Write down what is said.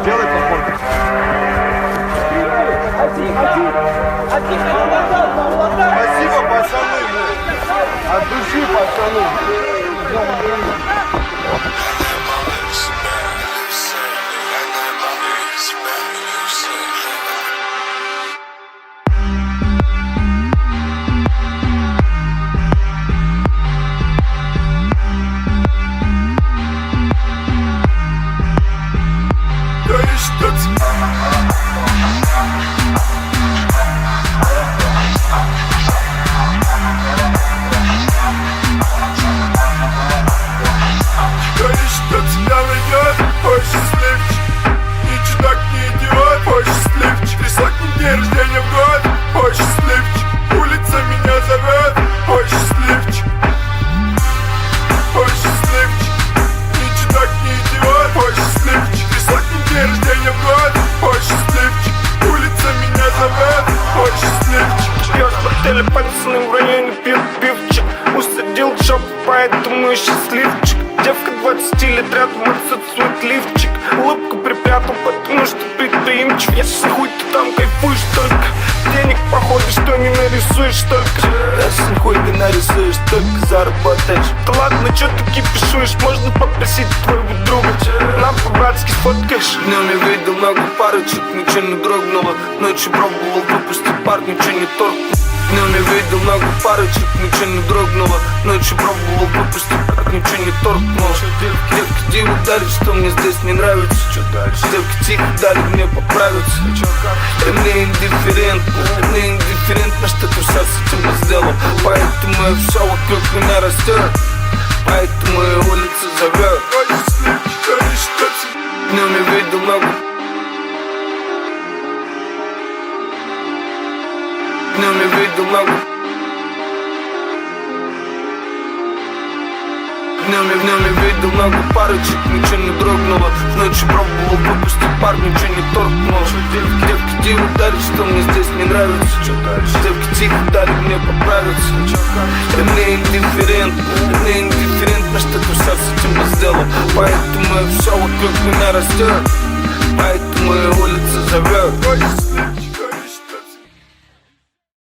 Делай подборку. Спасибо, пацаны. От души, пацаны. Пальцем в районе пил пивчик, усадил джоб, поэтому я счастливчик. Девка 20 лет рядом отсутствует лифчик. Улыбку припрятал, потому что предприимчив. Если хуй ты там кайфуешь только, денег походу что не нарисуешь только. Если хуй ты нарисуешь только, заработаешь. Да ладно, чё ты кипишуешь, можно попросить твоего друга. Нам по-братски сфоткаешь. Днем я видел много парочек, ничего не дрогнуло. Ночью пробовал выпустить пар, ничего не торкнул. Днем я видел много парочек, ничего не дрогнуло. Ночью пробовал выпустить пар, ничего не торкнуло. Девки диву дали, что мне здесь не нравится. Девки тихо дали мне поправиться. Мне индифферентно, что ты сейчас с этим сделал. Поэтому я в шоу вокруг меня растет. Поэтому и улица зовет. Днем я видел много. Днем я видел много. Днем я видел много парочек, ничего не дрогнуло. Ночью пробовал выпустить пар, ничего не торкнуло. Девки диву дали, что мне здесь не нравится. Девки тихо дали мне поправиться. Мне индифферентно, что ты сейчас с этим сделал. Поэтому я в шоу вокруг меня растет. Поэтому и улица зовет.